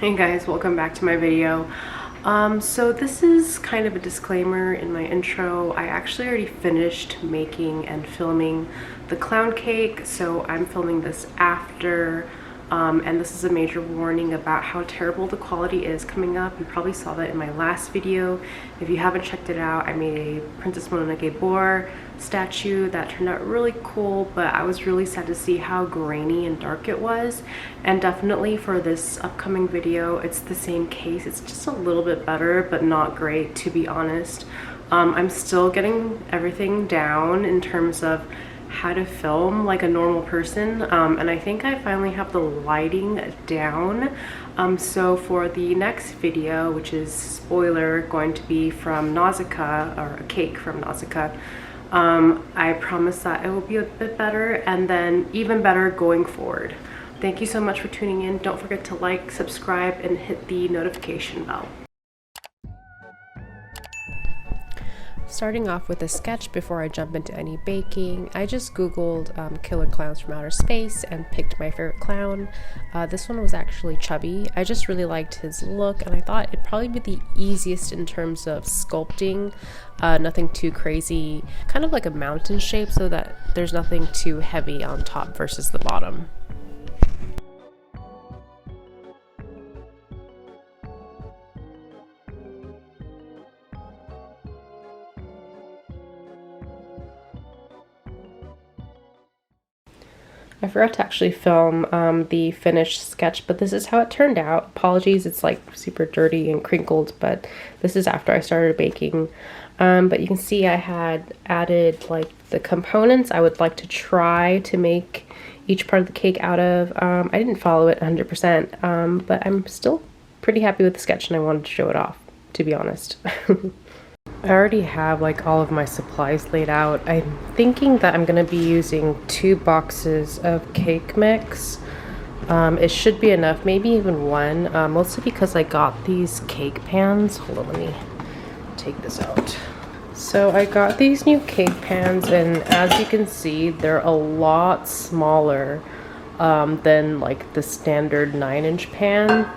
Hey guys, welcome back to my video. So this is kind of a disclaimer in my intro. I actually already finished making and filming the clown cake, so I'm filming this after, and this is a major warning about how terrible the quality is coming up. You probably saw that in my last video. If you haven't checked it out, I made a Princess Mononoke boar statue that turned out really cool, but I was really sad to see how grainy and dark it was. And definitely for this upcoming video, it's the same case. It's just a little bit better, but not great, to be honest. I'm still getting everything down in terms of how to film like a normal person, and I think I finally have the lighting down. So for the next video, which is, spoiler, going to be from Nausicaa, or a cake from Nausicaa, I promise that it will be a bit better, and then even better going forward. Thank you so much for tuning in. Don't forget to like, subscribe, and hit the notification bell. Starting off with a sketch before I jump into any baking, I just googled killer clowns from outer space and picked my favorite clown. This one was actually Chubby. I just really liked his look, and I thought it'd probably be the easiest in terms of sculpting. Nothing too crazy, kind of like a mountain shape so that there's nothing too heavy on top versus the bottom. I forgot to actually film the finished sketch, but this is how it turned out. Apologies, it's like super dirty and crinkled, but this is after I started baking. But you can see I had added like the components I would like to try to make each part of the cake out of. I didn't follow it 100%, but I'm still pretty happy with the sketch and I wanted to show it off, to be honest. I already have like all of my supplies laid out. I'm thinking that I'm going to be using 2 boxes of cake mix. It should be enough, maybe even 1, mostly because I got these cake pans. Hold on, let me take this out. So I got these new cake pans, and as you can see, they're a lot smaller than like the standard 9-inch pan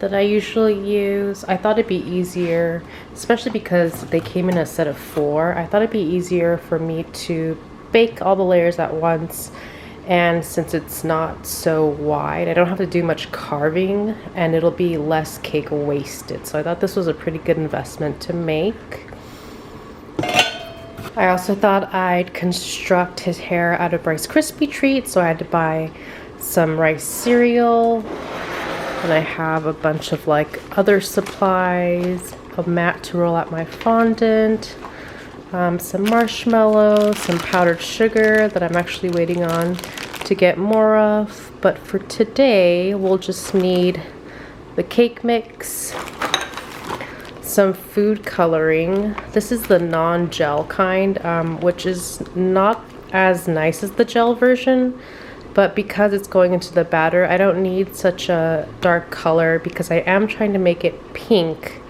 that I usually use. I thought it'd be easier, especially because they came in a set of 4. I thought it'd be easier for me to bake all the layers at once, and since it's not so wide, I don't have to do much carving and it'll be less cake wasted. So I thought this was a pretty good investment to make. I also thought I'd construct his hair out of Rice Krispie treats, so I had to buy some rice cereal. And I have a bunch of like other supplies, a mat to roll out my fondant, some marshmallows, some powdered sugar that I'm actually waiting on to get more of. But for today, we'll just need the cake mix, some food coloring. This is the non-gel kind, which is not as nice as the gel version. But because it's going into the batter, I don't need such a dark color because I am trying to make it pink.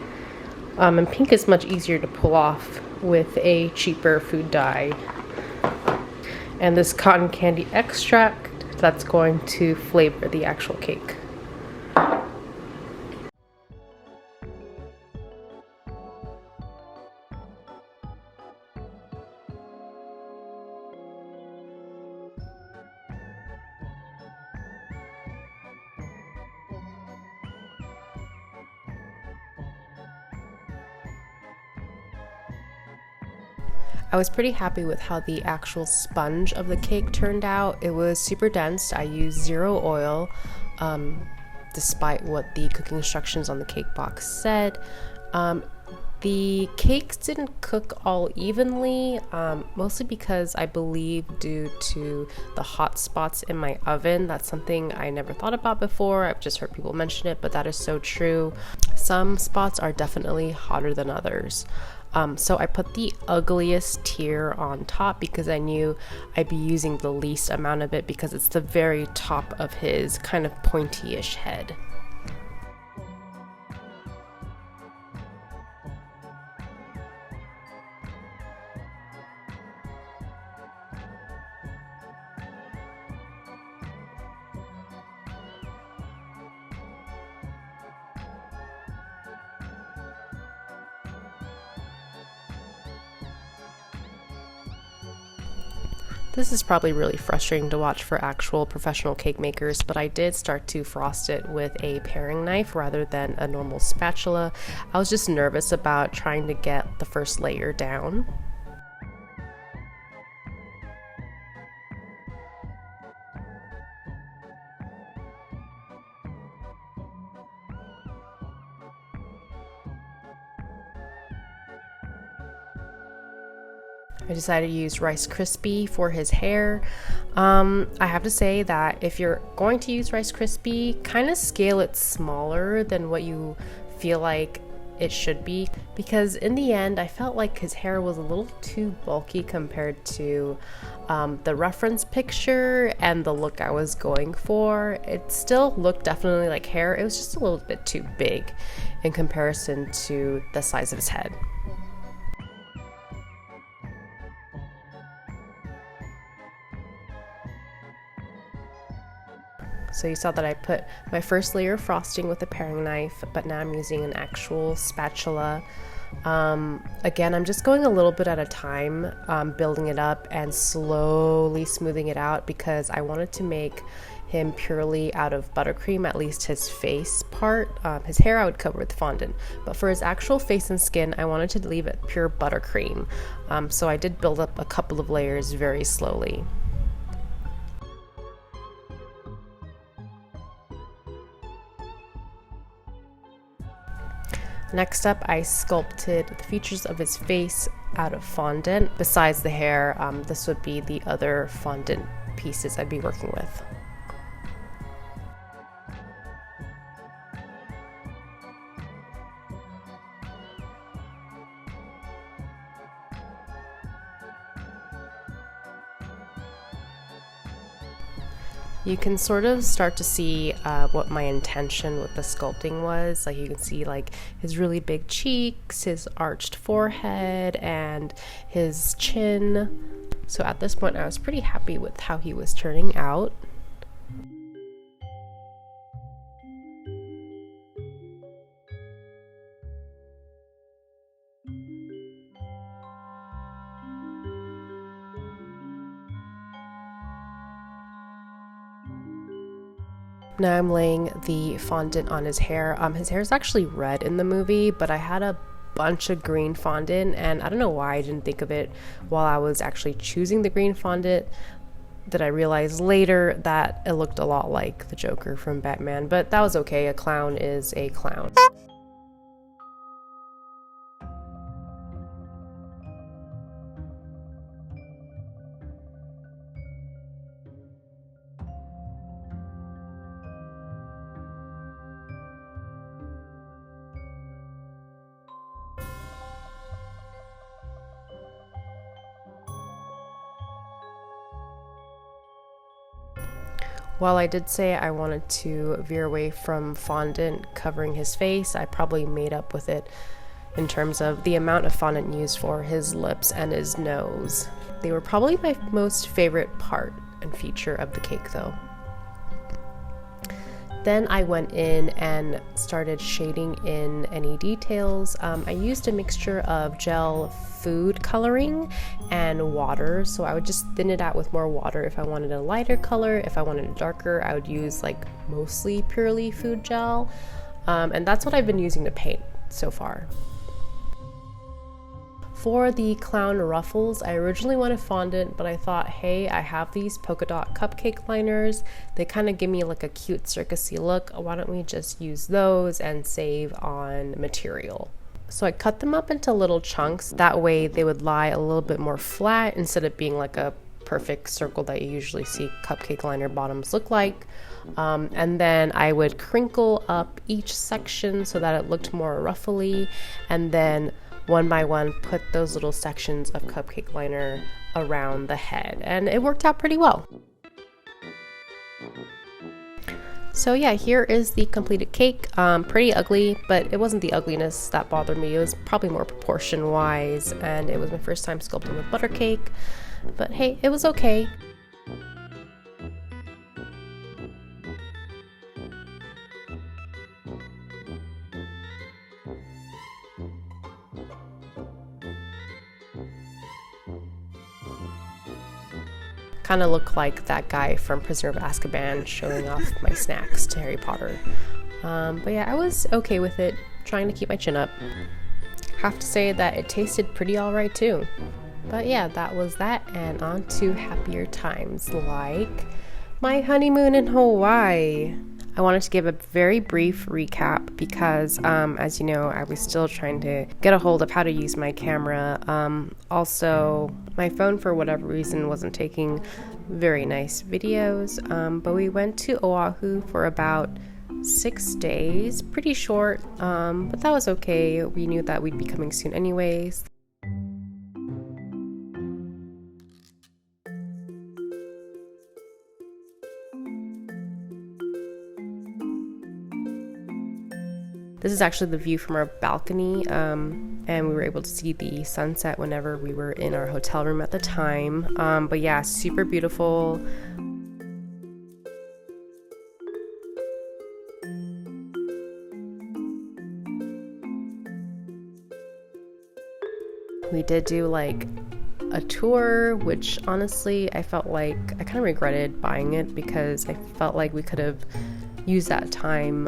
And pink is much easier to pull off with a cheaper food dye. And this cotton candy extract, that's going to flavor the actual cake. I was pretty happy with how the actual sponge of the cake turned out. It was super dense. I used 0 oil, despite what the cooking instructions on the cake box said. The cakes didn't cook all evenly, mostly because I believe due to the hot spots in my oven. That's something I never thought about before. I've just heard people mention it, but that is so true. Some spots are definitely hotter than others. So I put the ugliest tier on top because I knew I'd be using the least amount of it because it's the very top of his kind of pointy-ish head. This is probably really frustrating to watch for actual professional cake makers, but I did start to frost it with a paring knife rather than a normal spatula. I was just nervous about trying to get the first layer down. I decided to use Rice Krispie for his hair. I have to say that if you're going to use Rice Krispie, kind of scale it smaller than what you feel like it should be, because in the end I felt like his hair was a little too bulky compared to the reference picture and the look I was going for. It still looked definitely like hair, it was just a little bit too big in comparison to the size of his head. So you saw that I put my first layer of frosting with a paring knife, but now I'm using an actual spatula. Again, I'm just going a little bit at a time, building it up and slowly smoothing it out because I wanted to make him purely out of buttercream, at least his face part. His hair I would cover with fondant, but for his actual face and skin, I wanted to leave it pure buttercream. So I did build up a couple of layers very slowly. Next up, I sculpted the features of his face out of fondant. Besides the hair, this would be the other fondant pieces I'd be working with. You can sort of start to see what my intention with the sculpting was. Like you can see like his really big cheeks, his arched forehead, and his chin. So at this point I was pretty happy with how he was turning out. Now I'm laying the fondant on his hair. His hair is actually red in the movie, but I had a bunch of green fondant, and I don't know why I didn't think of it while I was actually choosing the green fondant, that I realized later that it looked a lot like the Joker from Batman, but that was okay. A clown is a clown. While I did say I wanted to veer away from fondant covering his face, I probably made up with it in terms of the amount of fondant used for his lips and his nose. They were probably my most favorite part and feature of the cake though. Then I went in and started shading in any details. I used a mixture of gel food coloring and water, so I would just thin it out with more water if I wanted a lighter color. If I wanted it darker, I would use like mostly purely food gel, and that's what I've been using to paint so far. For the clown ruffles, I originally wanted fondant, but I thought, hey, I have these polka dot cupcake liners. They kind of give me like a cute circusy look. Why don't we just use those and save on material? So I cut them up into little chunks. That way they would lie a little bit more flat instead of being like a perfect circle that you usually see cupcake liner bottoms look like. And then I would crinkle up each section so that it looked more ruffly, and then one by one put those little sections of cupcake liner around the head, and it worked out pretty well. So yeah, here is the completed cake. Pretty ugly, but it wasn't the ugliness that bothered me. It was probably more proportion wise, and it was my first time sculpting with butter cake, but hey, it was okay. kind of look like that guy from Prisoner of Azkaban showing off my snacks to Harry Potter. But yeah, I was okay with it, trying to keep my chin up. Have to say that it tasted pretty alright too. But yeah, that was that, and on to happier times, like my honeymoon in Hawaii. I wanted to give a very brief recap because, as you know, I was still trying to get a hold of how to use my camera. Also, my phone, for whatever reason, wasn't taking very nice videos, but we went to Oahu for about 6 days, pretty short, but that was okay. We knew that we'd be coming soon anyways. This is actually the view from our balcony, and we were able to see the sunset whenever we were in our hotel room at the time. But yeah, super beautiful. We did do like a tour, which honestly I felt like I kind of regretted buying it because I felt like we could have used that time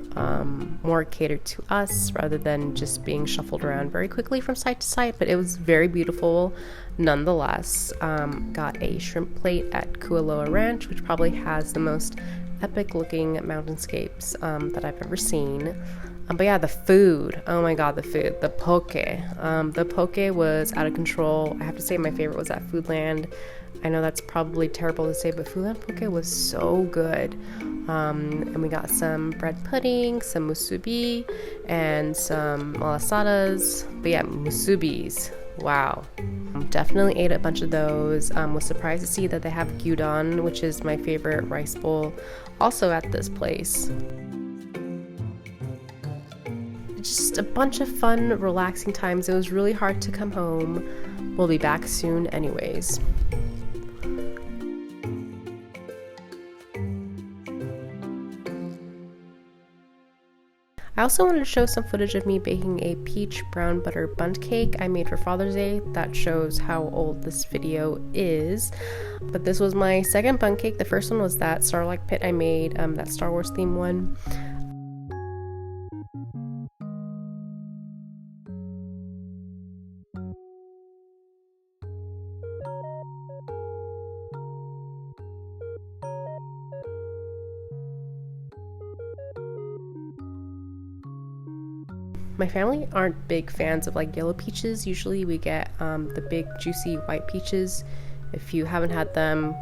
more catered to us rather than just being shuffled around very quickly from site to site. But it was very beautiful nonetheless. Got a shrimp plate at Kualoa Ranch, which probably has the most epic looking mountainscapes that I've ever seen. But yeah, the food, oh my god, the food, the poke. The poke was out of control. I have to say my favorite was at Foodland. I know that's probably terrible to say, but Foodland poke was so good. And we got some bread pudding, some musubi, and some malasadas. But yeah, musubis, wow. Definitely ate a bunch of those. Was surprised to see that they have gyudon, which is my favorite rice bowl, also at this place. Just a bunch of fun, relaxing times. It was really hard to come home. We'll be back soon anyways. I also wanted to show some footage of me baking a peach brown butter bundt cake I made for Father's Day. That shows how old this video is. But this was my second bundt cake. The first one was that Starlight Pit I made, that Star Wars theme one. My family aren't big fans of like yellow peaches. Usually we get the big juicy white peaches. If you haven't had them,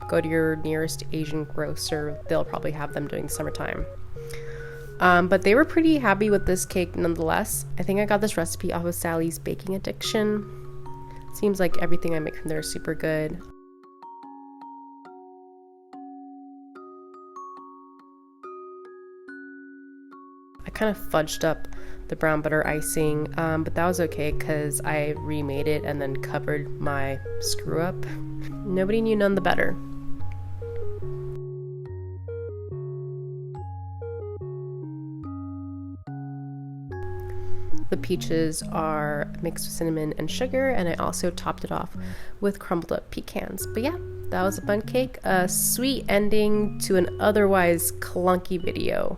go to your nearest Asian grocer. They'll probably have them during the summertime. But they were pretty happy with this cake nonetheless. I think I got this recipe off of Sally's Baking Addiction. Seems like everything I make from there is super good. I kind of fudged up the brown butter icing, but that was okay because I remade it and then covered my screw up. Nobody knew, none the better. The peaches are mixed with cinnamon and sugar, and I also topped it off with crumbled up pecans. But yeah, that was a bundt cake, a sweet ending to an otherwise clunky video.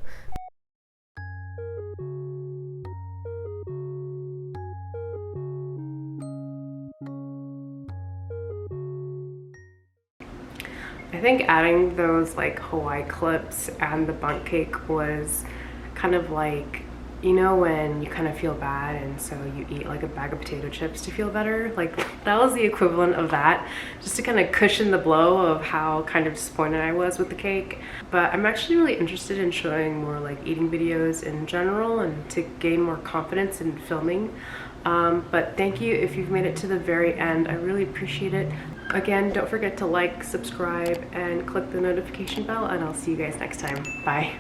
I think adding those like Hawaii clips and the bundt cake was kind of like, you know, when you kind of feel bad and so you eat like a bag of potato chips to feel better. Like that was the equivalent of that, just to kind of cushion the blow of how kind of disappointed I was with the cake. But I'm actually really interested in showing more like eating videos in general and to gain more confidence in filming. But thank you if you've made it to the very end. I really appreciate it. Again, don't forget to like, subscribe, and click the notification bell, and I'll see you guys next time. Bye.